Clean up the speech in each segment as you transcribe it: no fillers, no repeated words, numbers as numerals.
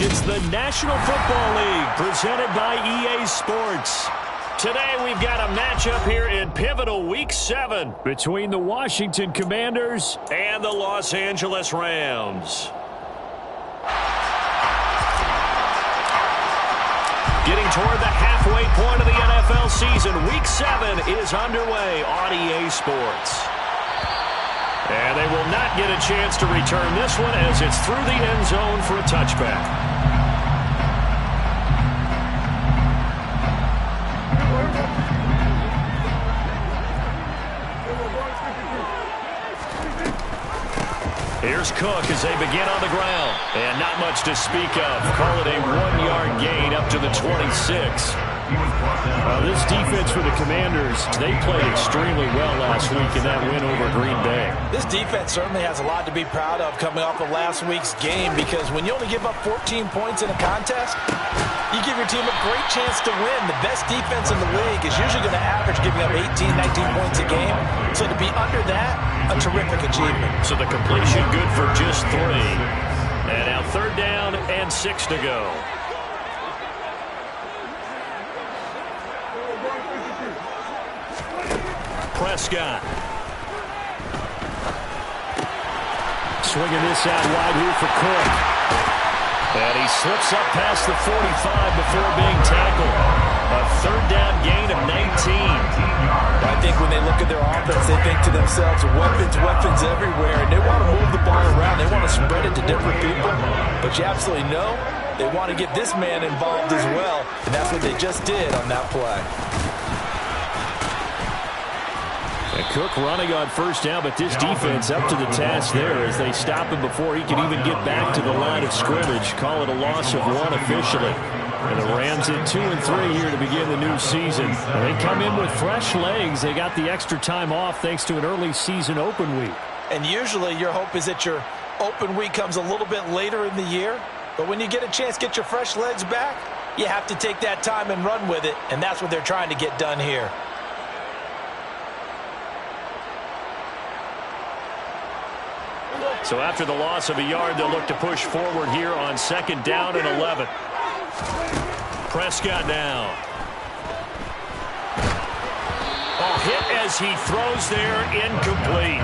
It's the National Football League presented by EA Sports. Today we've got a matchup here in pivotal Week 7 between the Washington Commanders and the Los Angeles Rams. Getting toward the halfway point of the NFL season, Week 7 is underway on EA Sports. And they will not get a chance to return this one as it's through the end zone for a touchback. Here's Cook as they begin on the ground. And not much to speak of. Call it a 1-yard gain up to the 26. This defense for the Commanders, they played extremely well last week in that win over Green Bay. This defense certainly has a lot to be proud of coming off of last week's game, because when you only give up 14 points in a contest, you give your team a great chance to win. The best defense in the league is usually going to average giving up 18, 19 points a game. So to be under that, a terrific achievement. So the completion good for just 3. And now 3rd down and 6 to go. Prescott. Swinging this out wide here for Cook. And he slips up past the 45 before being tackled. A 3rd down gain of 19. I think when they look at their offense, they think to themselves, weapons everywhere, and they want to move the ball around. They want to spread it to different people. But you absolutely know they want to get this man involved as well, and that's what they just did on that play. And Cook running on 1st down, but this defense up to the task there as they stop him before he can even get back to the line of scrimmage. Call it a loss of 1 officially. And the Rams in 2-3 here to begin the new season. And they come in with fresh legs. They got the extra time off thanks to an early season open week. And usually your hope is that your open week comes a little bit later in the year. But when you get a chance to get your fresh legs back, you have to take that time and run with it. And that's what they're trying to get done here. So after the loss of a yard, they'll look to push forward here on 2nd down and 11. Prescott now. Hit as he throws there, incomplete.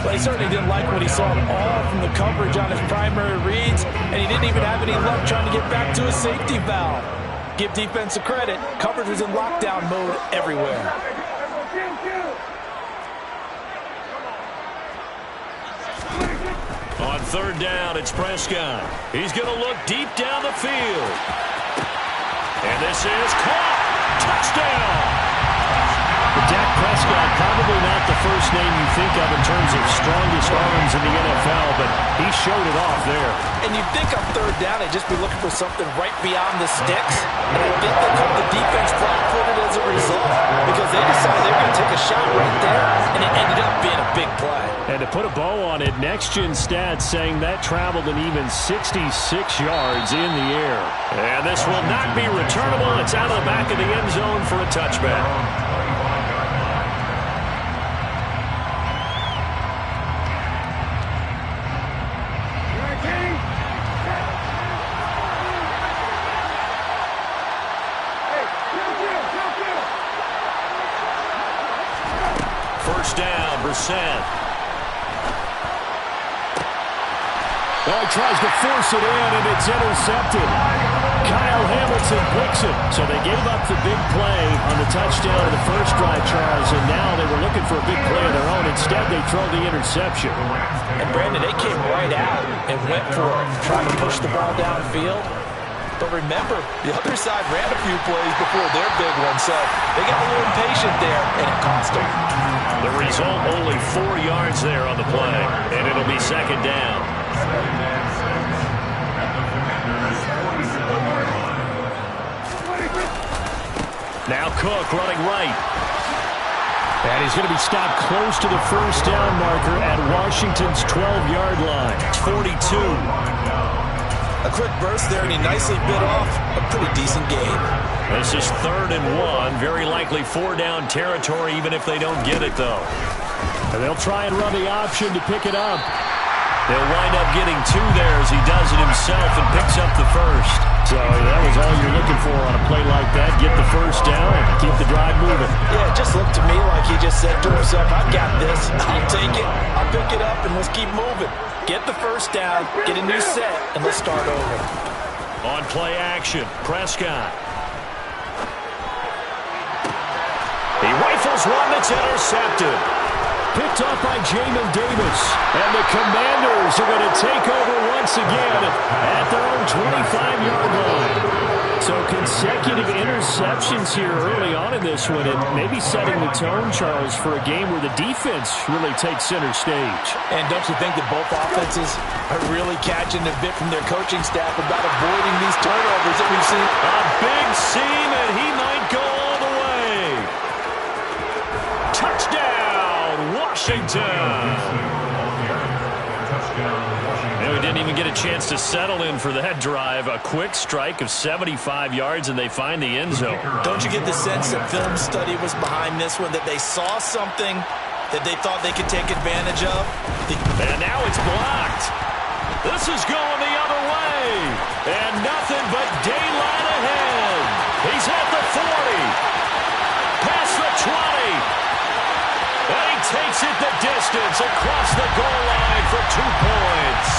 Well, he certainly didn't like what he saw all from the coverage on his primary reads, and he didn't even have any luck trying to get back to his safety valve. Give defense a credit. Coverage was in lockdown mode everywhere. On 3rd down, it's Prescott. He's going to look deep down the field. And this is caught. Touchdown. Dak Prescott, probably not the first name you think of in terms of strongest arms in the NFL, but he showed it off there. And you'd think on 3rd down they'd just be looking for something right beyond the sticks. And I think they caught the defense flat-footed as a result, because they decided they were going to take a shot right there, and it ended up being a big play. And to put a bow on it, Next Gen Stats saying that traveled an even 66 yards in the air. And this will not be returnable. It's out of the back of the end zone for a touchback. Down, Brissett. Well, he tries to force it in, and it's intercepted. Kyle Hamilton picks it. So they gave up the big play on the touchdown of the first drive, Charles, and now they were looking for a big play of their own. Instead, they throw the interception. And, Brandon, they came right out and went for it, trying to push the ball downfield. But remember, the other side ran a few plays before their big one, so they got a little impatient there, and it cost them. The result, only 4 yards there on the play, and it'll be 2nd down. Now Cook running right. And he's going to be stopped close to the 1st down marker at Washington's 12-yard line. 42. A quick burst there, and he nicely bit off a pretty decent gain. This is 3rd and 1. Very likely 4-down territory, even if they don't get it, though. And they'll try and run the option to pick it up. They'll wind up getting 2 there, as he does it himself and picks up the first. So that was all you're looking for on a play like that. Get the first down and keep the drive moving. Yeah, it just looked to me like he just said to himself, I got this. I'll take it. I'll pick it up, and let's keep moving. Get the first down, get a new set, and let's start over. On play action, Prescott. He rifles one that's intercepted. Picked off by Jamin Davis. And the Commanders are going to take over once again at their own 25-yard line. So consecutive interceptions here early on in this one, and maybe setting the tone, Charles, for a game where the defense really takes center stage. And don't you think that both offenses are really catching a bit from their coaching staff about avoiding these turnovers that we've seen? A big seam, and he might go all the way. Touchdown, Washington. We didn't even get a chance to settle in for that drive. A quick strike of 75 yards, and they find the end zone. Don't you get the sense that film study was behind this one, that they saw something that they thought they could take advantage of? And now it's blocked. This is going the other way. And nothing but daylight ahead. He's at the 40. Past the 20. And he takes it the distance across the goal line for 2 points.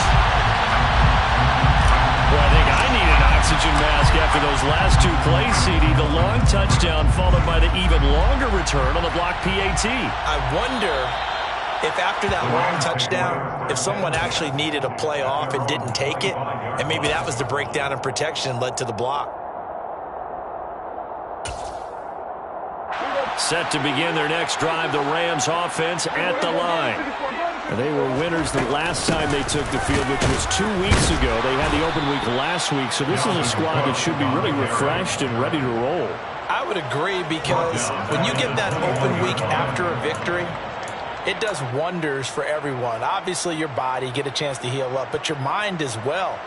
Well, I think I need an oxygen mask after those last two plays, CD. The long touchdown followed by the even longer return on the block PAT. I wonder if after that long touchdown, if someone actually needed a play off and didn't take it, and maybe that was the breakdown in protection and led to the block. Set to begin their next drive, the Rams offense at the line. They were winners the last time they took the field, which was 2 weeks ago. They had the open week last week, so this is a squad that should be really refreshed and ready to roll. I would agree, because when you get that open week after a victory, it does wonders for everyone. Obviously, your body, get a chance to heal up, but your mind as well.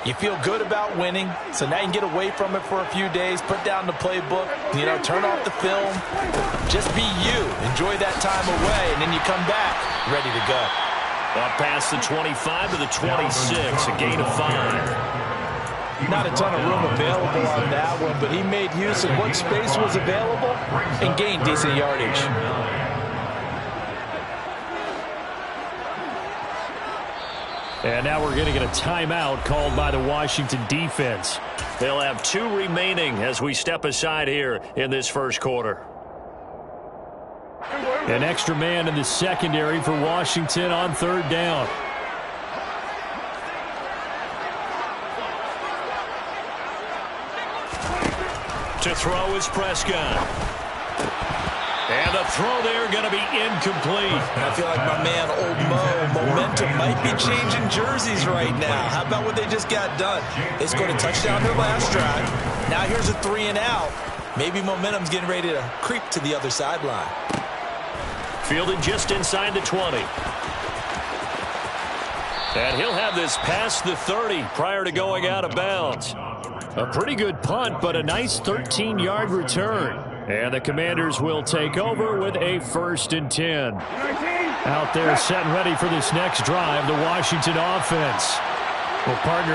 You feel good about winning, so now you can get away from it for a few days, put down the playbook, turn off the film, just be you. Enjoy that time away, and then you come back ready to go. Up past the 25 to the 26, a gain of 5. Not a ton of room available on that one, but he made use of what space was available and gained decent yardage. And now we're going to get a timeout called by the Washington defense. They'll have 2 remaining as we step aside here in this first quarter. An extra man in the secondary for Washington on third down. To throw is Prescott. And the throw there going to be incomplete. I feel like my man, Old Mo, momentum might be changing jerseys right now. How about what they just got done? They scored a touchdown their last drive. Now here's a 3 and out. Maybe momentum's getting ready to creep to the other sideline. Fielded just inside the 20. And he'll have this past the 30 prior to going out of bounds. A pretty good punt, but a nice 13-yard return. And the Commanders will take over with a 1st and 10. Out there set and ready for this next drive, the Washington offense. Well, partner,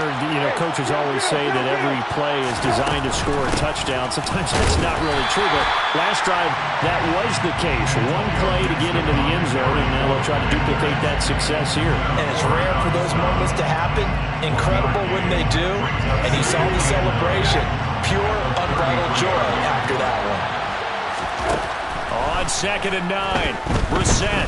coaches always say that every play is designed to score a touchdown. Sometimes that's not really true, but last drive, that was the case. One play to get into the end zone, and now they'll try to duplicate that success here. And it's rare for those moments to happen. Incredible when they do. And you saw the celebration. Pure, unbridled joy after that one. On 2nd and 9, Brissett.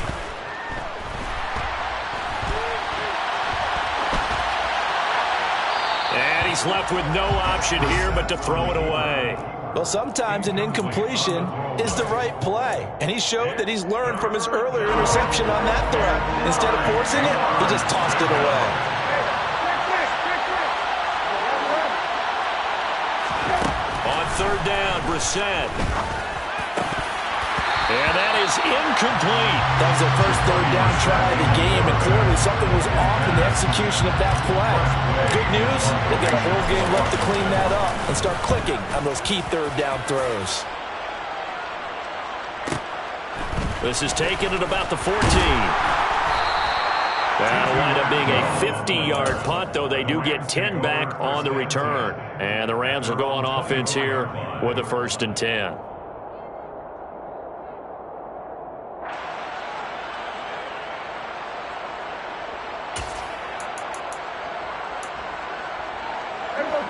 And he's left with no option here but to throw it away. Well, sometimes an incompletion is the right play. And he showed that he's learned from his earlier interception on that throw. Instead of forcing it, he just tossed it away. On 3rd down, Brissett. And that is incomplete. That was their first 3rd down try of the game, and clearly something was off in the execution of that play. Good news, they've got a whole game left to clean that up and start clicking on those key 3rd down throws. This is taken at about the 14. That'll wind up being a 50-yard punt, though they do get 10 back on the return. And the Rams will go on offense here with a 1st and 10.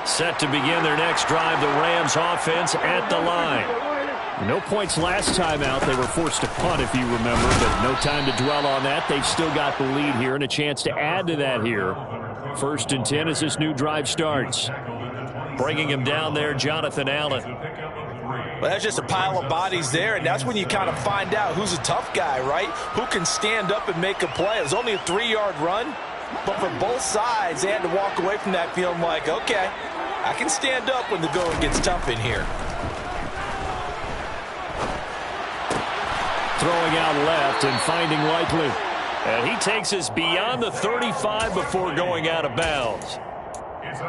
Set to begin their next drive, the Rams offense at the line. No points last time out. They were forced to punt, if you remember, but no time to dwell on that. They've still got the lead here and a chance to add to that here. 1st and 10 as this new drive starts. Bringing him down there, Jonathan Allen. Well, that's just a pile of bodies there, and that's when you kind of find out who's a tough guy, right? Who can stand up and make a play. It was only a 3-yard run, but for both sides, they had to walk away from that feeling like, okay, I can stand up when the going gets tough in here. Throwing out left and finding Likely. And he takes us beyond the 35 before going out of bounds.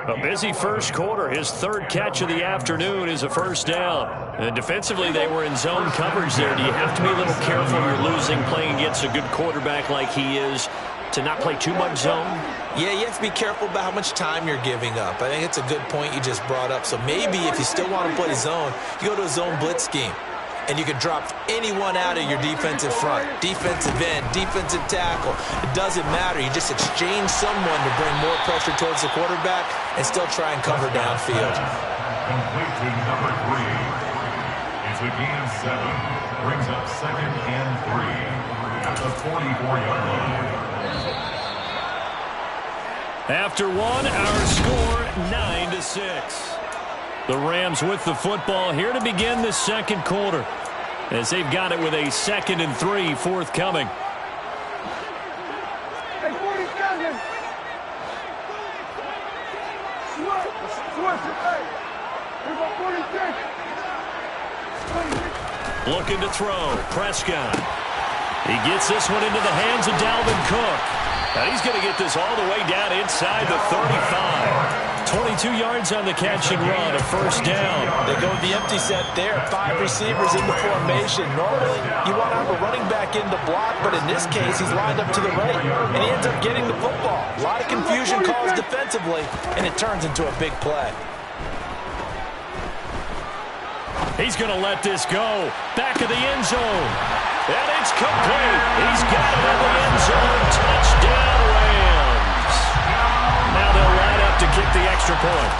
A busy first quarter. His 3rd catch of the afternoon is a 1st down. And defensively, they were in zone coverage there. Do you have to be a little careful when you're losing, playing against a good quarterback like he is, to not play too much zone? Yeah, you have to be careful about how much time you're giving up. I think it's a good point you just brought up. So maybe if you still want to play zone, you go to a zone blitz scheme. And you can drop anyone out of your defensive front. Defensive end, defensive tackle. It doesn't matter. You just exchange someone to bring more pressure towards the quarterback and still try and cover downfield. Complete to number 3. It's a gain of 7. Brings up 2nd and 3 at the 44-yard line. After one, our score 9-6. The Rams with the football here to begin the 2nd quarter, as they've got it with a 2nd and 3 forthcoming. Looking to throw. Prescott. He gets this one into the hands of Dalvin Cook. And he's going to get this all the way down inside the 35. 22 yards on the catch and run, a 1st down. They go with the empty set there. 5 receivers in the formation. Normally, you want to have a running back in the block, but in this case, he's lined up to the right, and he ends up getting the football. A lot of confusion caused defensively, and it turns into a big play. He's going to let this go. Back of the end zone. And it's complete. He's got it in the end zone. Touchdown, Rams. Now they'll line up to kick the extra point.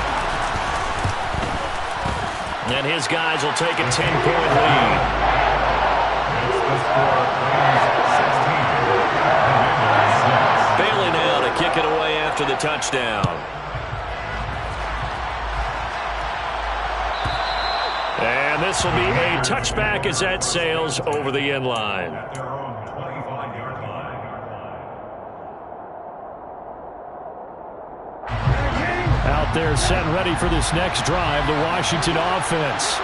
And his guys will take a 10-point lead. Bailey now to kick it away after the touchdown. And this will be a touchback as that sails over the end line. Out there set and ready for this next drive, the Washington offense.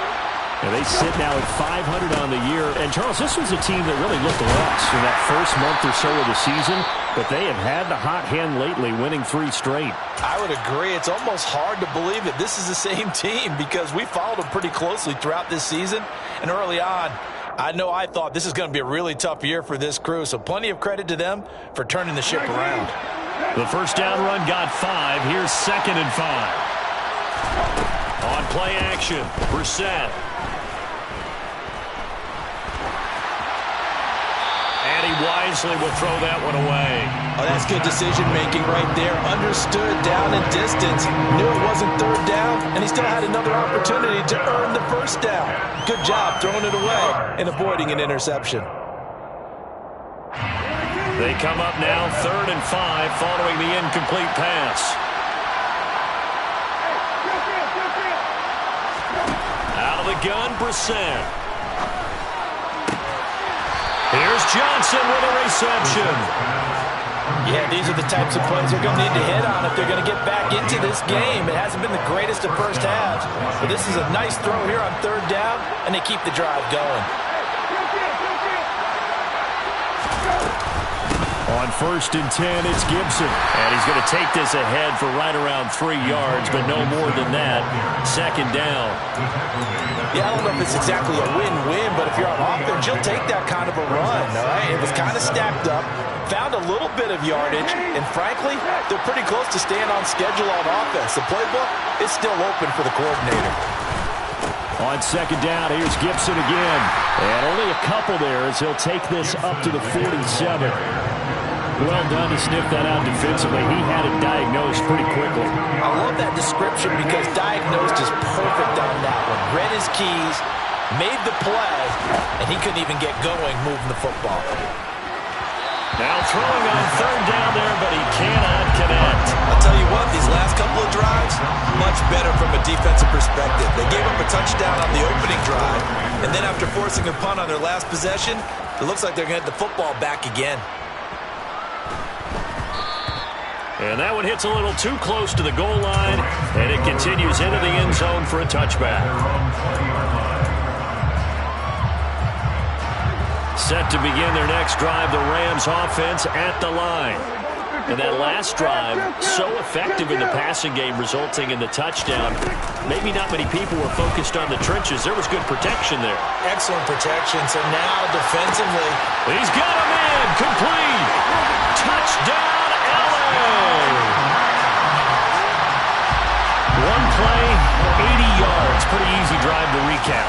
And they sit now at 500 on the year. And, Charles, this was a team that really looked lost in that first month or so of the season. But they have had the hot hand lately, winning 3 straight. I would agree. It's almost hard to believe that this is the same team because we followed them pretty closely throughout this season. And early on, I thought this is going to be a really tough year for this crew. So plenty of credit to them for turning the ship around. The first down run got 5. Here's 2nd and 5. On play action, Brissett. And he wisely will throw that one away. Oh, that's good decision-making right there. Understood down and distance. Knew it wasn't 3rd down, and he still had another opportunity to earn the 1st down. Good job throwing it away and avoiding an interception. They come up now 3rd and 5 following the incomplete pass. Out of the gun, Brissett. Here's Johnson with a reception. Yeah, these are the types of plays they're going to need to hit on if they're going to get back into this game. It hasn't been the greatest of first halves, but this is a nice throw here on 3rd down, and they keep the drive going. On 1st and 10, it's Gibson. And he's going to take this ahead for right around 3 yards, but no more than that. 2nd down. Yeah, I don't know if it's exactly a win-win, but if you're on offense, you'll take that kind of a run, all right? It was kind of stacked up, found a little bit of yardage, and frankly, they're pretty close to staying on schedule on offense. The playbook is still open for the coordinator. On 2nd down, here's Gibson again. And only a couple there as he'll take this up to the 47. Well done to sniff that out defensively. He had it diagnosed pretty quickly. I love that description because diagnosed is perfect on that one. Read his keys, made the play, and he couldn't even get going moving the football. Now throwing on 3rd down there, but he cannot connect. I'll tell you what, these last couple of drives, much better from a defensive perspective. They gave up a touchdown on the opening drive, and then after forcing a punt on their last possession, it looks like they're going to get the football back again. And that one hits a little too close to the goal line, and it continues into the end zone for a touchback. Set to begin their next drive, the Rams offense at the line. And that last drive, so effective in the passing game, resulting in the touchdown. Maybe not many people were focused on the trenches. There was good protection there. Excellent protection. So now defensively, he's got him in. Complete. Touchdown, LA. One play, 80 yards. Pretty easy drive to recap.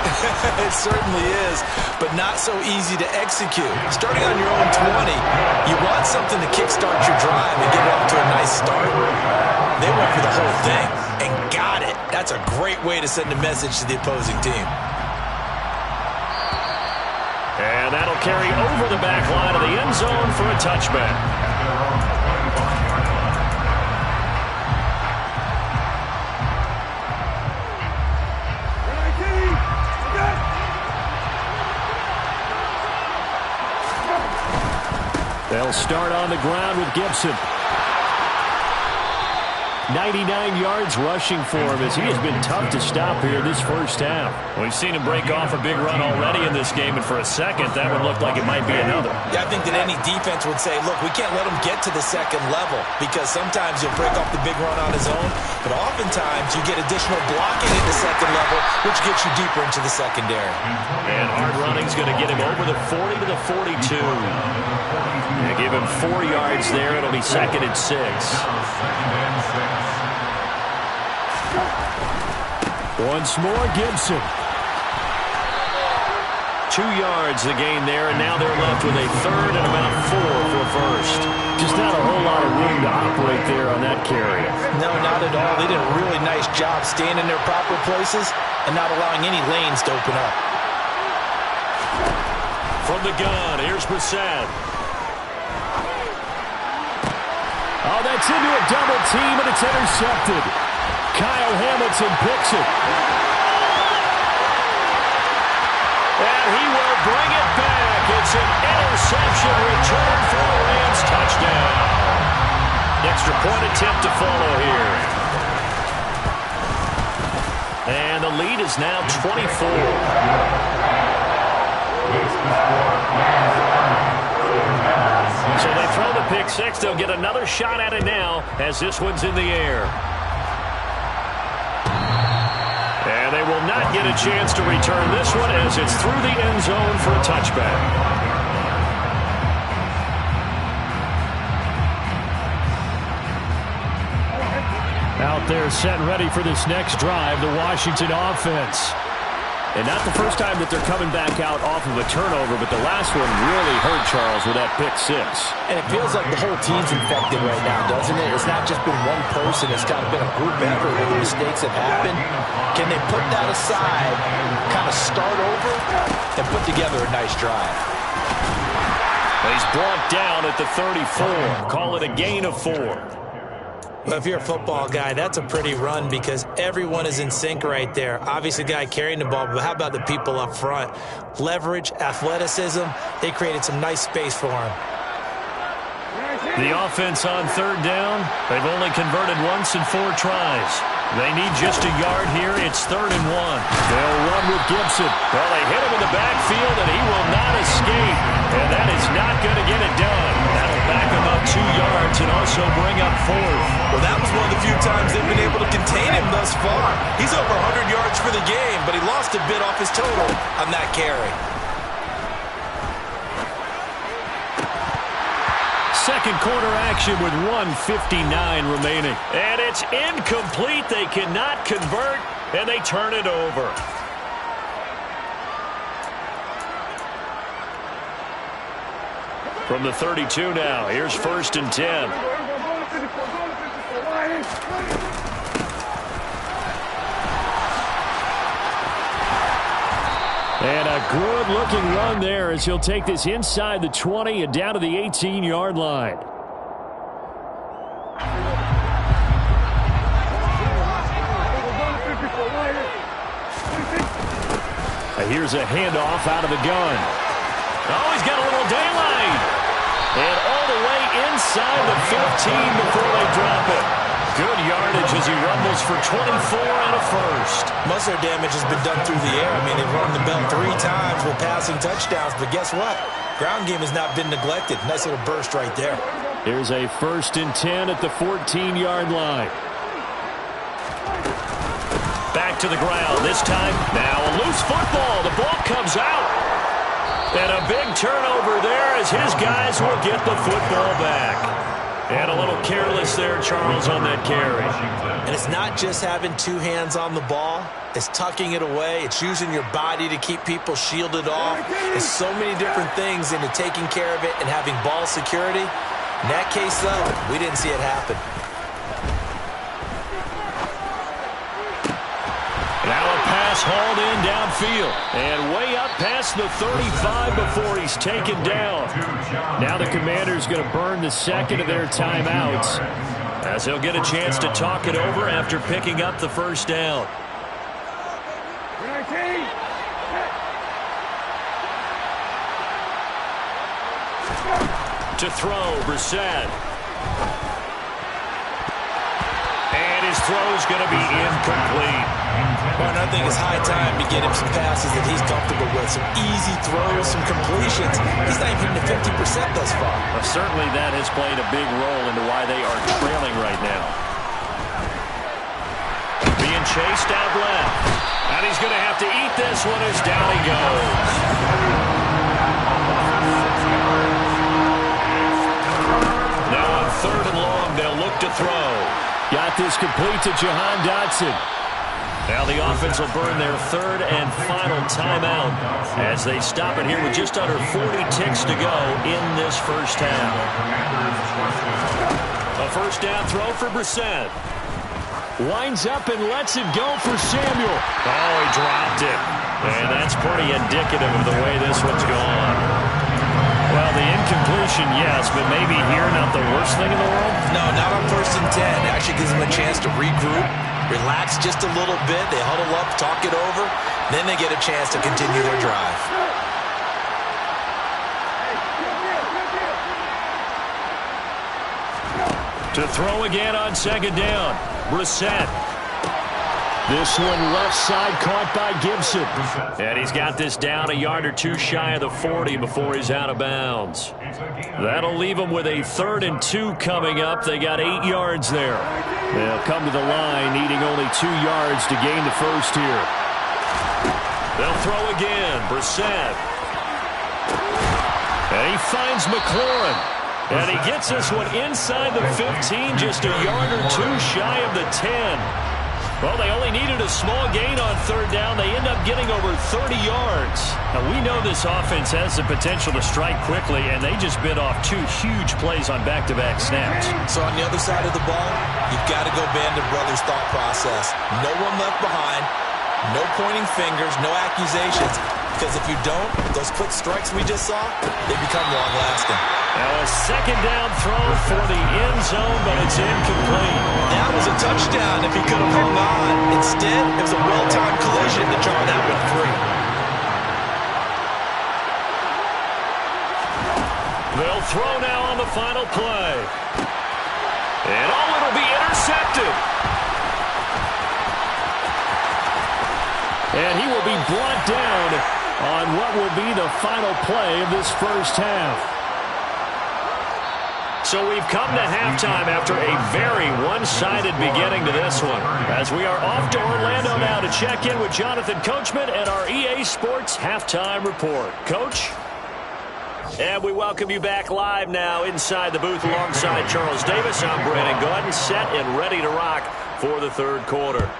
It certainly is, but not so easy to execute. Starting on your own 20, you want something to kickstart your drive and get off to a nice start. They went for the whole thing and got it. That's a great way to send a message to the opposing team. And that'll carry over the back line of the end zone for a touchback. They'll start on the ground with Gibson. 99 yards rushing for him as he has been tough to stop here this first half. We've seen him break off a big run already in this game, and for a second, that one looked like it might be another. Yeah, I think that any defense would say, look, we can't let him get to the second level because sometimes he'll break off the big run on his own, but oftentimes you get additional blocking at the second level, which gets you deeper into the secondary. And hard running is going to get him over the 40 to the 42. They give him 4 yards there. It'll be 2nd and 6. Once more, Gibson. 2 yards the gain there, and now they're left with a 3rd and about 4 for first. Just not a whole lot of room to operate there on that carry. No, not at all. They did a really nice job staying in their proper places and not allowing any lanes to open up. From the gun, here's Brissett. Oh, that's into a double team, and it's intercepted. Kyle Hamilton picks it. And he will bring it back. It's an interception return for a Rams touchdown. Extra point attempt to follow here. And the lead is now 24. So they throw the pick six. They'll get another shot at it now as this one's in the air. And they will not get a chance to return this one as it's through the end zone for a touchback. Out there set and ready for this next drive, the Washington offense. And not the first time that they're coming back out off of a turnover, but the last one really hurt Charles with that pick six. And it feels like the whole team's infected right now, doesn't it? It's not just been one person. It's kind of been a group effort where the mistakes have happened. Can they put that aside, kind of start over, and put together a nice drive? He's brought down at the 34. Call it a gain of 4. Well, if you're a football guy, that's a pretty run because everyone is in sync right there. Obviously, the guy carrying the ball, but how about the people up front? Leverage, athleticism, they created some nice space for him. The offense on 3rd down, they've only converted once in 4 tries. They need just a yard here. It's 3rd and 1. They'll run with Gibson. Well, they hit him in the backfield, and he will not escape. And that is not going to get it done. That'll back him up 2 yards and also bring up 4th. Well, that was one of the few times they've been able to contain him thus far. He's over 100 yards for the game, but he lost a bit off his total on that carry. Second quarter action with 1:59 remaining. And it's incomplete. They cannot convert, and they turn it over. From the 32 now, here's 1st and 10. And a good-looking run there as he'll take this inside the 20 and down to the 18-yard line. Here's a handoff out of the gun. Oh, he's got a little daylight. And all the way inside the 15 before they drop it. Good yardage as he rumbles for 24 and a first. Most of their damage has been done through the air. I mean, they've run the bell 3 times with passing touchdowns, but guess what? Ground game has not been neglected. Nice little burst right there. Here's a 1st and 10 at the 14-yard line. Back to the ground. This time, now a loose football. The ball comes out. And a big turnover there as his guys will get the football back. And a little careless there, Charles, on that carry. And it's not just having 2 hands on the ball. It's tucking it away. It's using your body to keep people shielded off. There's so many different things into taking care of it and having ball security. In that case, though, we didn't see it happen. Now a pass hauled in downfield. And way up past the 35 before he's taken down. Now the Commander's going to burn the second of their timeouts, as he'll get a chance to talk it over after picking up the first down. To throw, Brissett. And his throw's going to be incomplete. Well, I think it's high time to get him some passes that he's comfortable with. Some easy throws, some completions. He's not even hitting the 50% thus far. Well, certainly that has played a big role into why they are trailing right now. Being chased out left. And he's going to have to eat this one as down he goes. Now on 3rd and long, they'll look to throw. Got this complete to Jahan Dotson. Now the offense will burn their 3rd and final timeout as they stop it here with just under 40 ticks to go in this first half. A first down throw for Brissett. Winds up and lets it go for Samuel. Oh, he dropped it. And that's pretty indicative of the way this one's gone. Well, the incompletion, yes, but maybe here not the worst thing in the world? No, not on 1st and 10. It actually gives them a chance to regroup, relax just a little bit. They huddle up, talk it over. Then they get a chance to continue their drive. To throw again on 2nd down. Brissett. This one left side caught by Gibson. And he's got this down a yard or 2 shy of the 40 before he's out of bounds. That'll leave them with a 3rd and 2 coming up. They got 8 yards there. They'll come to the line needing only 2 yards to gain the first here. They'll throw again. Brissett. And he finds McLaurin. And he gets this one inside the 15, just a yard or 2 shy of the 10. Well, they only needed a small gain on 3rd down. They end up getting over 30 yards. Now, we know this offense has the potential to strike quickly, and they just bit off 2 huge plays on back-to-back snaps. So on the other side of the ball, you've got to go Band of Brothers thought process. No one left behind, no pointing fingers, no accusations. Because if you don't, those quick strikes we just saw, they become long-lasting. Now a 2nd down throw for the end zone, but it's incomplete. That was a touchdown if he could have hung on. Instead, it was a well-timed collision to draw that one free. They'll throw now on the final play. And it'll be intercepted. And he will be brought down on what will be the final play of this first half. So we've come to halftime after a very one-sided beginning to this one. As we are off to Orlando now to check in with Jonathan Coachman and our EA Sports Halftime Report. Coach? And we welcome you back live now inside the booth alongside Charles Davis. I'm Brandon Gaudin, set and ready to rock for the third quarter.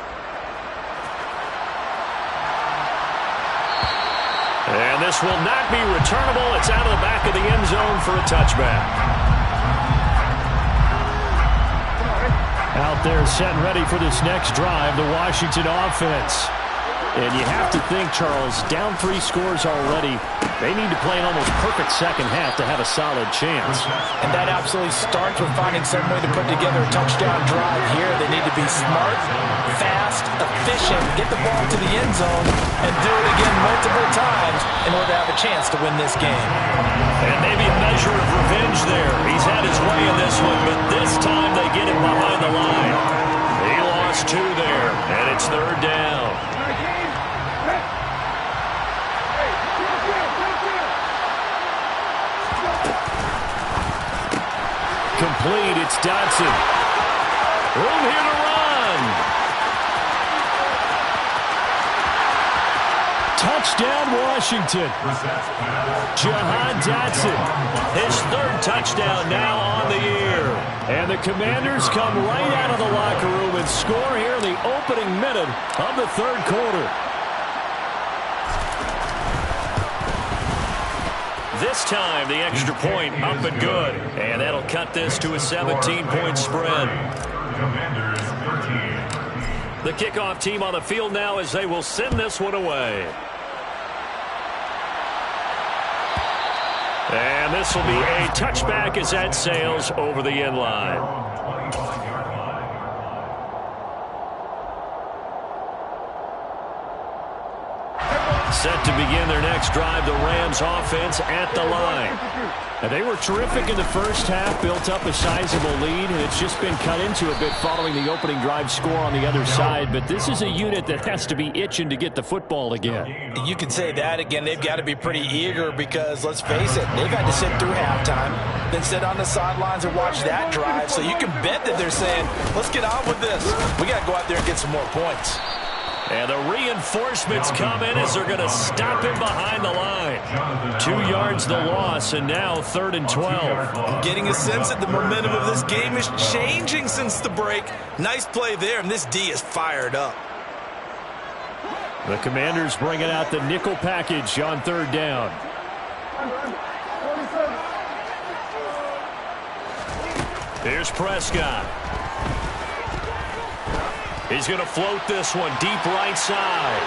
And this will not be returnable. It's out of the back of the end zone for a touchback. Out there set and ready for this next drive, the Washington offense. And you have to think, Charles, down 3 scores already. They need to play an almost perfect second half to have a solid chance. And that absolutely starts with finding some way to put together a touchdown drive here. They need to be smart, fast, efficient, get the ball to the end zone, and do it again multiple times in order to have a chance to win this game. And maybe a measure of revenge there. He's had his way in this one, but this time they get it behind the line. He lost 2 there, and it's third down. Complete, it's Dodson. Room here to run. Touchdown, Washington. Jahan Dotson. His 3rd touchdown now on the year. And the Commanders come right out of the locker room and score here in the opening minute of the third quarter. This time, the extra point up and good. And that'll cut this to a 17-point spread. The kickoff team on the field now as they will send this one away. And this will be a touchback as that sails over the end line. Set to begin their next drive, the Rams offense at the line. And they were terrific in the first half, built up a sizable lead, and it's just been cut into a bit following the opening drive score on the other side. But this is a unit that has to be itching to get the football again. You can say that again. They've got to be pretty eager because, let's face it, they've had to sit through halftime, then sit on the sidelines and watch that drive. So you can bet that they're saying, let's get on with this. We got to go out there and get some more points. And the reinforcements come in as they're going to stop him behind the line. 2 yards the loss, and now 3rd and 12. Getting a sense that the momentum of this game is changing since the break. Nice play there, and this D is fired up. The Commanders bringing out the nickel package on 3rd down. Here's Prescott. He's going to float this one deep right side.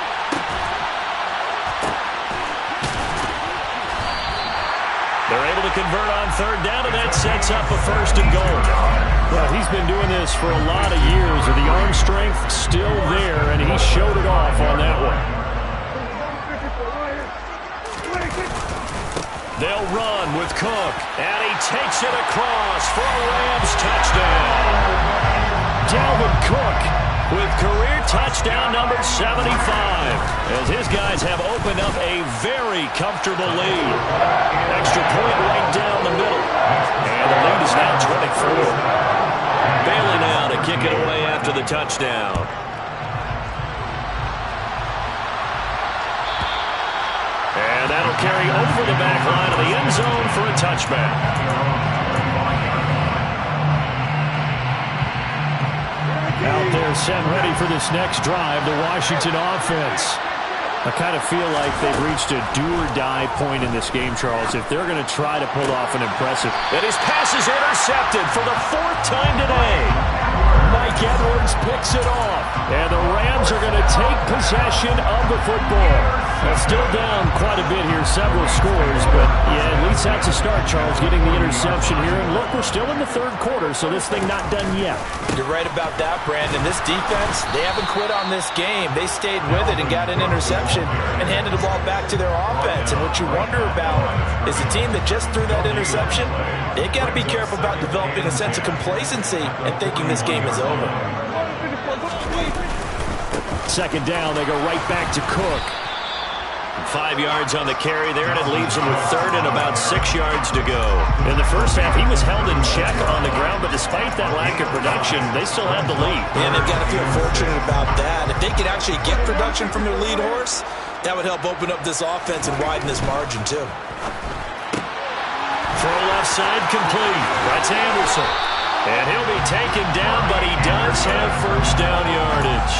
They're able to convert on 3rd down, and that sets up a 1st and goal. Well, he's been doing this for a lot of years, with the arm strength still there, and he showed it off on that one. They'll run with Cook, and he takes it across for a Rams touchdown. Dalvin Cook with career touchdown number 75, as his guys have opened up a very comfortable lead. Extra point right down the middle, and the lead is now 24. Bailey now to kick it away after the touchdown. And that'll carry over the back line of the end zone for a touchback. Out there set ready for this next drive, the Washington offense. I kind of feel like they've reached a do-or-die point in this game, Charles, if they're going to try to pull off an impressive. And his pass is intercepted for the 4th time today. Mike Edwards picks it off. And the Rams are going to take possession of the football. They're still down quite a bit here, several scores, but yeah, at least that's a start, Charles, getting the interception here. And look, we're still in the 3rd quarter, so this thing not done yet. You're right about that, Brandon. This defense, they haven't quit on this game. They stayed with it and got an interception and handed the ball back to their offense. And what you wonder about is the team that just threw that interception, they got to be careful about developing a sense of complacency and thinking this game is over. 2nd down, they go right back to Cook. 5 yards on the carry there, and it leaves him with third and about 6 yards to go. In the first half, he was held in check on the ground, but despite that lack of production, they still had the lead. And they've got to feel fortunate about that. If they could actually get production from their lead horse, that would help open up this offense and widen this margin, too. Throw left side complete. That's Anderson. And he'll be taken down, but he does have first down yardage.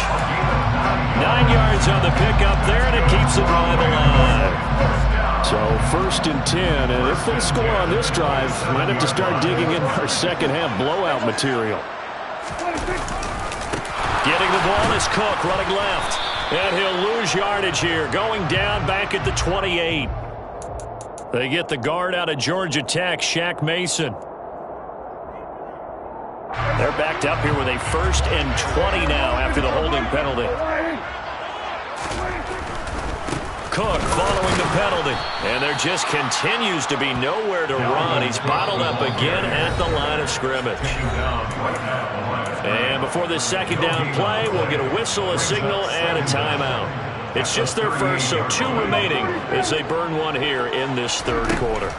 9 yards on the pickup there, and it keeps the drive alive. So 1st and 10, and if they score on this drive, we might have to start digging in our second half blowout material. Getting the ball is Cook running left. And he'll lose yardage here, going down back at the 28. They get the guard out of Georgia Tech, Shaq Mason. They're backed up here with a 1st and 20 now after the holding penalty. Cook following the penalty. And there just continues to be nowhere to run. He's bottled up again at the line of scrimmage. And before this second down play, we'll get a whistle, a signal, and a timeout. It's just their first, so 2 remaining as they burn one here in this third quarter.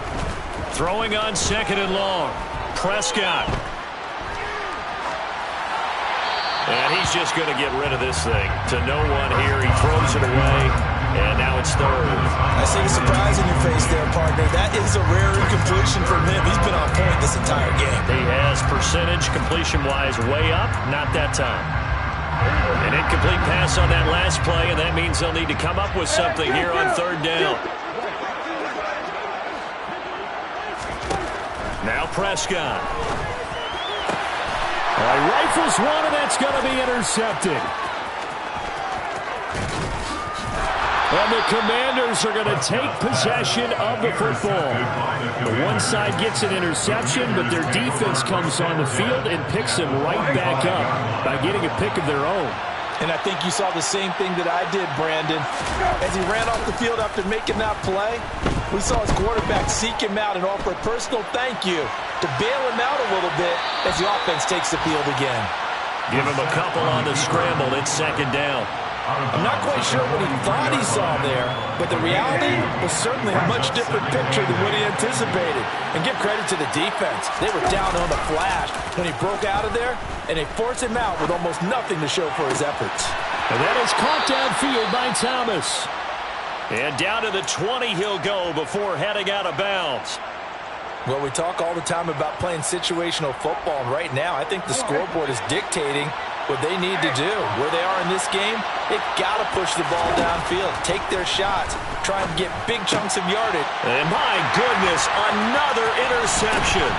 Throwing on 2nd and long. Prescott. And he's just going to get rid of this thing to no one here. He throws it away, and now it's third. I see a surprise in your face there, partner. That is a rare incompletion from him. He's been on point this entire game. He has percentage completion-wise way up, not that time. An incomplete pass on that last play, and that means they'll need to come up with something here on 3rd down. Now Prescott. All right, rifles one, and that's going to be intercepted. And the Commanders are going to take possession of the football. The one side gets an interception, but their defense comes on the field and picks them right back up by getting a pick of their own. And I think you saw the same thing that I did, Brandon. As he ran off the field after making that play, we saw his quarterback seek him out and offer a personal thank you to bail him out a little bit as the offense takes the field again. Give him a couple on the scramble. It's 2nd down. I'm not quite sure what he thought he saw there, but the reality was certainly a much different picture than what he anticipated. And give credit to the defense. They were down on the flash when he broke out of there, and they forced him out with almost nothing to show for his efforts. And that is caught downfield by Thomas. And down to the 20 he'll go before heading out of bounds. Well, we talk all the time about playing situational football, and right now I think the scoreboard is dictating what they need to do. Where they are in this game, they've got to push the ball downfield, take their shots, try and get big chunks of yardage. And my goodness, another interception.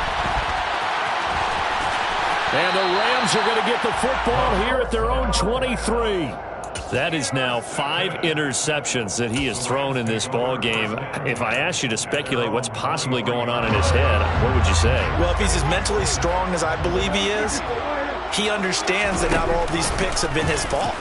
And the Rams are going to get the football here at their own 23. That is now 5 interceptions that he has thrown in this ball game. If I asked you to speculate what's possibly going on in his head, what would you say? Well, if he's as mentally strong as I believe he is, he understands that not all of these picks have been his fault.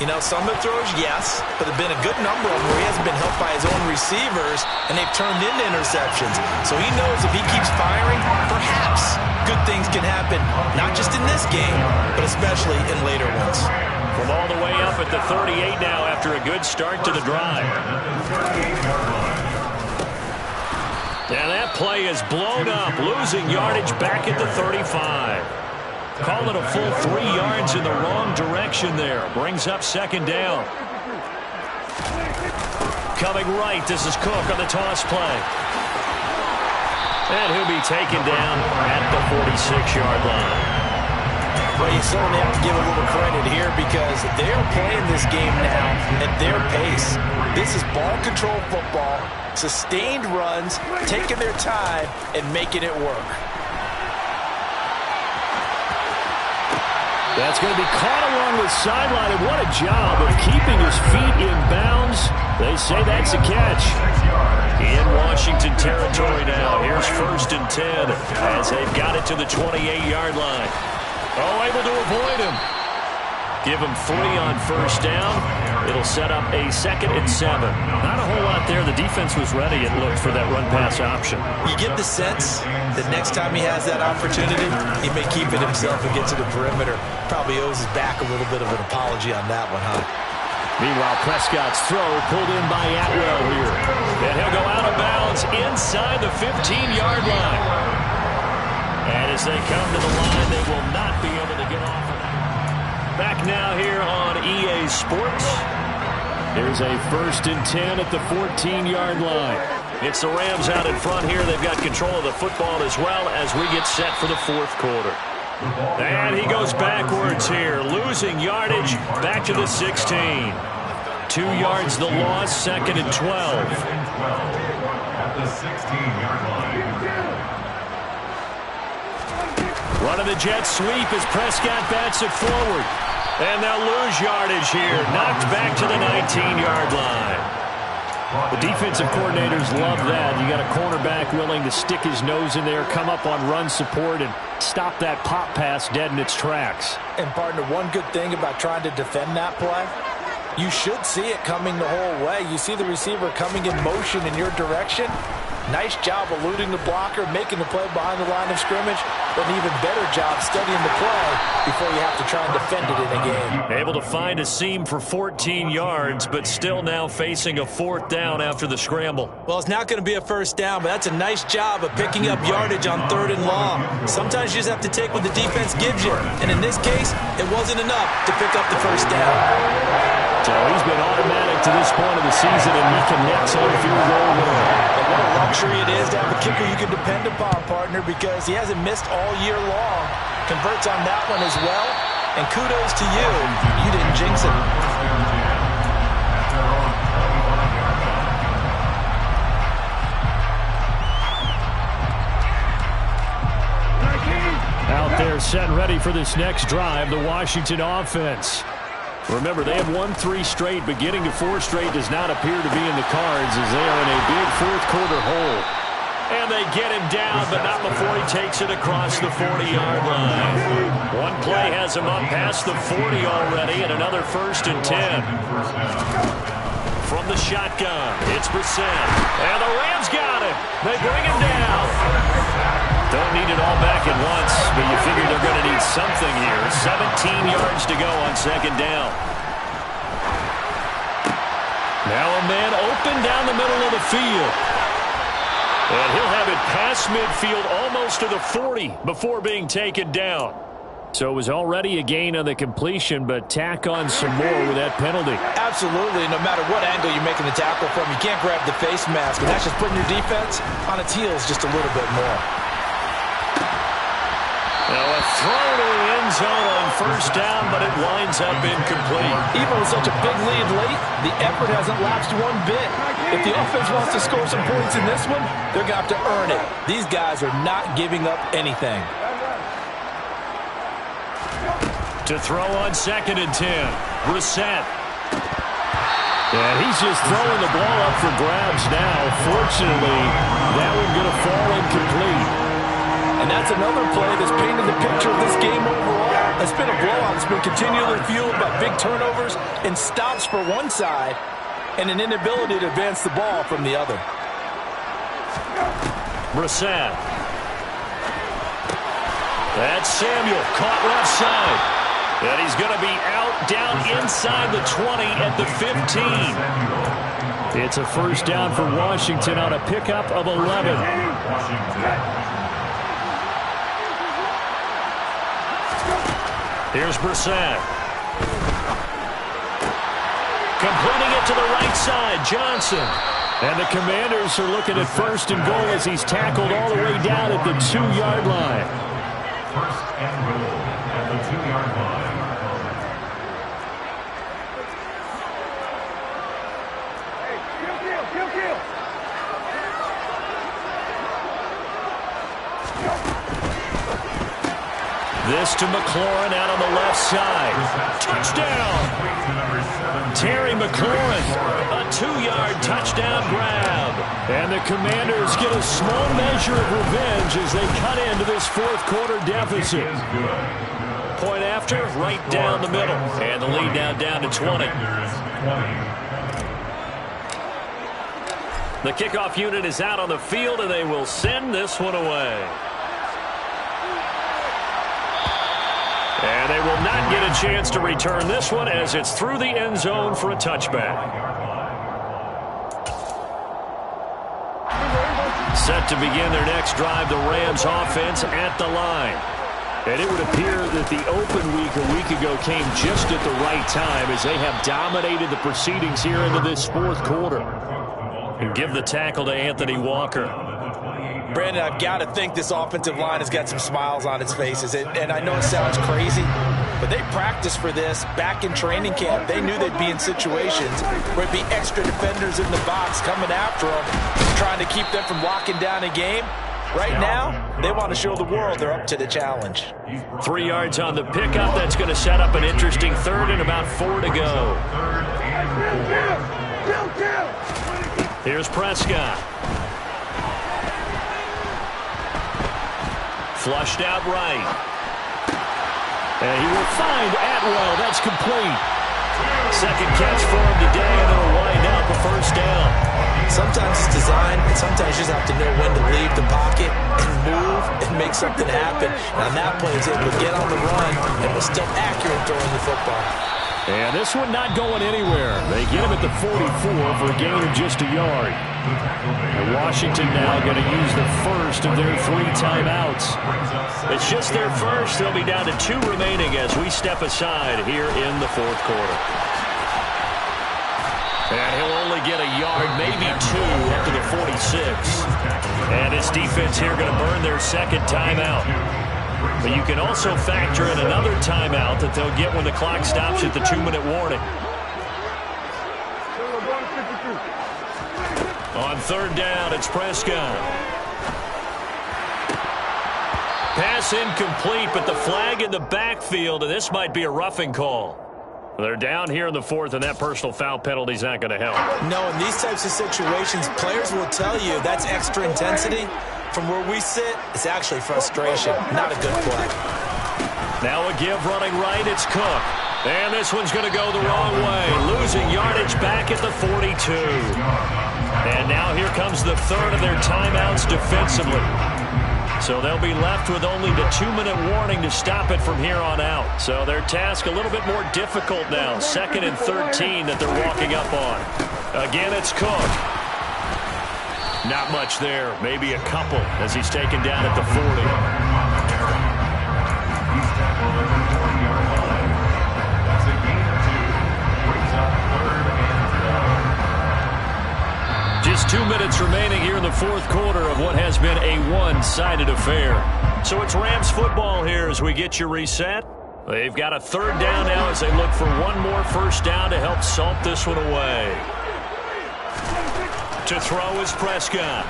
You know, some of the throws, yes, but there have been a good number of them where he hasn't been helped by his own receivers, and they've turned into interceptions. So he knows if he keeps firing, perhaps good things can happen, not just in this game, but especially in later ones. From all the way up at the 38 now after a good start to the drive. And that play is blown up, losing yardage back at the 35. Call it a full 3 yards in the wrong direction there. Brings up 2nd down. Coming right, this is Cook on the toss play. And he'll be taken down at the 46-yard line. Well, you certainly have to give a little credit here because they're playing this game now at their pace. This is ball control football, sustained runs, taking their time and making it work. That's going to be caught along the sideline, and what a job of keeping his feet in bounds. They say that's a catch. In Washington territory now. Here's 1st and 10 as they've got it to the 28-yard line. Oh, able to avoid him. Give him 3 on 1st down. It'll set up a 2nd and 7. Not a whole lot there. The defense was ready, it looked, for that run-pass option. You get the sense that next time he has that opportunity, he may keep it himself and get to the perimeter. Probably owes his back a little bit of an apology on that one, huh? Meanwhile, Prescott's throw pulled in by Atwell here. And he'll go out of bounds inside the 15-yard line. And as they come to the line, they will not be able to get off of that. Back now here on EA Sports. There's a 1st and 10 at the 14-yard line. It's the Rams out in front here. They've got control of the football as well as we get set for the 4th quarter. And he goes backwards here, losing yardage back to the 16. 2 yards the loss, 2nd and 12. At the 16-yard line. Running the jet sweep as Prescott bats it forward. And they'll lose yardage here, knocked back to the 19-yard line. The defensive coordinators love that. You got a cornerback willing to stick his nose in there, come up on run support, and stop that pop pass dead in its tracks. And, partner, one good thing about trying to defend that play, you should see it coming the whole way. You see the receiver coming in motion in your direction. Nice job eluding the blocker, making the play behind the line of scrimmage, but an even better job studying the play before you have to try and defend it in a game. Able to find a seam for 14 yards, but still now facing a 4th down after the scramble. Well, it's not going to be a 1st down, but that's a nice job of picking up yardage on 3rd and long. Sometimes you just have to take what the defense gives you, and in this case, it wasn't enough to pick up the 1st down. So he's been automatic to this point of the season, and he connects on field goal there. And what a luxury it is to have a kicker you can depend upon, partner, because he hasn't missed all year long. Converts on that one as well. And kudos to you. You didn't jinx it. Out there set and ready for this next drive, the Washington offense. Remember, they have won 3 straight, but getting to 4 straight does not appear to be in the cards as they are in a big 4th quarter hole. And they get him down, but not before he takes it across the 40-yard line. One play has him up past the 40 already, and another 1st and 10. From the shotgun, it's Brissett. And the Rams got him. They bring him down. Don't need it all back at once, but you figure they're going to need something here. 17 yards to go on 2nd down. Now a man open down the middle of the field. And he'll have it past midfield almost to the 40 before being taken down. So it was already a gain on the completion, but tack on some more with that penalty. Absolutely. No matter what angle you're making the tackle from, you can't grab the face mask, and that's just putting your defense on its heels just a little bit more. Now a throw to the end zone on 1st down, but it winds up incomplete. Even with such a big lead late, the effort hasn't lapsed one bit. If the offense wants to score some points in this one, they're going to have to earn it. These guys are not giving up anything. To throw on 2nd and 10, Brissett. And he's just throwing the ball up for grabs now. Fortunately, that one going to fall incomplete. And that's another play that's painted the picture of this game overall. It's been a blowout. It's been continually fueled by big turnovers and stops for one side and an inability to advance the ball from the other. Brissett. That's Samuel, caught left side. And he's going to be out down inside the 20 at the 15. It's a 1st down for Washington on a pickup of 11. Here's Brissett. Completing it to the right side, Johnson. And the Commanders are looking at 1st and goal as he's tackled all the way down at the 2-yard line. 1st and goal at the 2-yard line. This to McLaurin out on the left side. Touchdown! Terry McLaurin, a 2-yard touchdown grab. And the Commanders get a small measure of revenge as they cut into this 4th quarter deficit. Point after, right down the middle. And the lead now down to 20. The kickoff unit is out on the field, and they will send this one away. And they will not get a chance to return this one as it's through the end zone for a touchback. Set to begin their next drive, the Rams offense at the line. And it would appear that the open week a week ago came just at the right time as they have dominated the proceedings here into this fourth quarter. And give the tackle to Anthony Walker. Brandon, I've got to think this offensive line has got some smiles on its faces. And I know it sounds crazy, but they practiced for this back in training camp. They knew they'd be in situations where it'd be extra defenders in the box coming after them, trying to keep them from locking down a game. Right now, they want to show the world they're up to the challenge. 3 yards on the pickup. That's going to set up an interesting third and about 4 to go. Here's Prescott. Flushed out right. And he will find Atwell. That's complete. Second catch for him today, and it'll wind up a first down. Sometimes it's design, and sometimes you just have to know when to leave the pocket and move and make something happen. And on that play, he's able to get on the run and was still accurate throwing the football. And this one not going anywhere. They get him at the 44 for a gain of just a yard. And Washington now going to use the first of their 3 timeouts. It's just their first. They'll be down to 2 remaining as we step aside here in the fourth quarter. And he'll only get a yard, maybe 2, up to the 46. And his defense here going to burn their second timeout. But you can also factor in another timeout that they'll get when the clock stops at the 2-minute warning. On third down, it's Prescott. Pass incomplete, but the flag in the backfield, and this might be a roughing call. They're down here in the fourth, and that personal foul penalty is not going to help. No, in these types of situations, players will tell you that's extra intensity. From where we sit, it's actually frustration, not a good play. Now a give running right, it's Cook. And this one's going to go the wrong way, losing yardage back at the 42. And now here comes the third of their timeouts defensively. So they'll be left with only the 2-minute warning to stop it from here on out. So their task a little bit more difficult now. 2nd and 13 that they're walking up on. Again, it's Cook. Not much there. Maybe a couple as he's taken down at the 40. Just 2 minutes remaining here in the fourth quarter of what has been a one-sided affair. So it's Rams football here as we get you reset. They've got a third down now as they look for one more first down to help salt this one away. To throw is Prescott.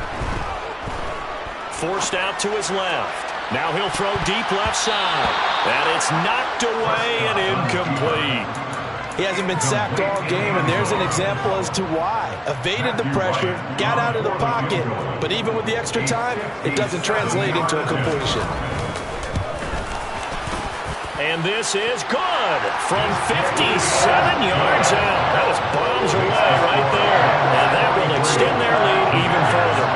Forced out to his left. Now he'll throw deep left side. And it's knocked away and incomplete. He hasn't been sacked all game, and there's an example as to why. Evaded the pressure, got out of the pocket, but even with the extra time, it doesn't translate into a completion. And this is good from 57 yards out. That was bombs away right there. And that will extend their lead even further.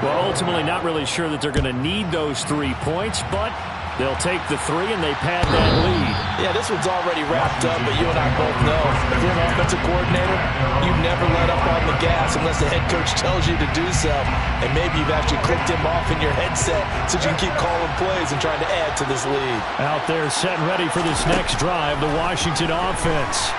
Well, ultimately not really sure that they're going to need those 3 points, but they'll take the 3 and they pad that lead. Yeah, this one's already wrapped up, but you and I both know if you're an offensive coordinator, you never let up on the gas unless the head coach tells you to do so. And maybe you've actually clicked him off in your headset so you can keep calling plays and trying to add to this lead. Out there set and ready for this next drive, the Washington offense.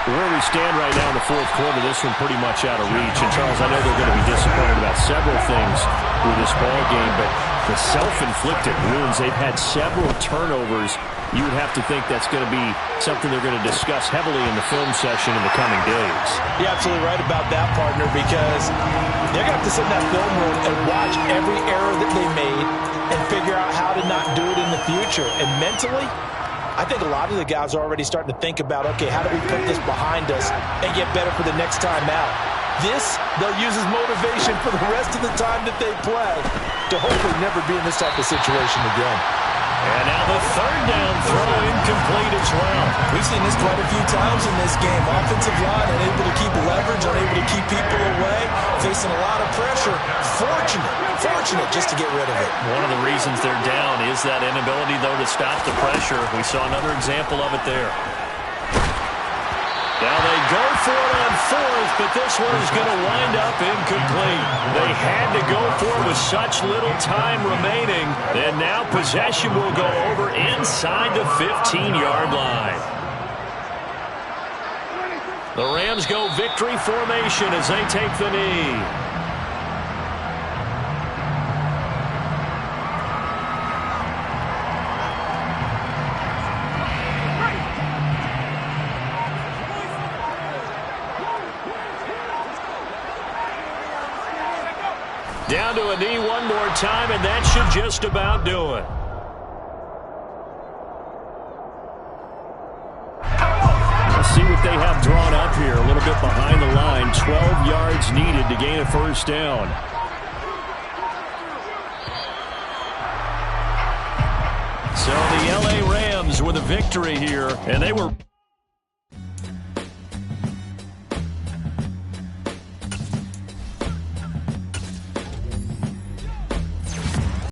Where we stand right now in the fourth quarter, this one pretty much out of reach. And, Charles, I know they're going to be disappointed about several things with this ball game, but the self-inflicted wounds, they've had several turnovers. You would have to think that's going to be something they're going to discuss heavily in the film session in the coming days. You're absolutely right about that, partner, because they're going to have to sit in that film room and watch every error that they made and figure out how to not do it in the future. And mentally, I think a lot of the guys are already starting to think about, okay, how do we put this behind us and get better for the next time out? This, they'll use as motivation for the rest of the time that they play to hopefully never be in this type of situation again. And now the third down throw incomplete as well. We've seen this quite a few times in this game. Offensive line unable to keep leverage, unable to keep people away, facing a lot of pressure. Fortunate just to get rid of it. One of the reasons they're down is that inability, though, to stop the pressure. We saw another example of it there. Now they go for it on fourth, but this one is going to wind up incomplete. They had to go for it with such little time remaining, and now possession will go over inside the 15-yard line. The Rams go victory formation as they take the knee. Down to a knee one more time, and that should just about do it. Let's see what they have drawn up here. A little bit behind the line. 12 yards needed to gain a first down. So the L.A. Rams with a victory here, and they were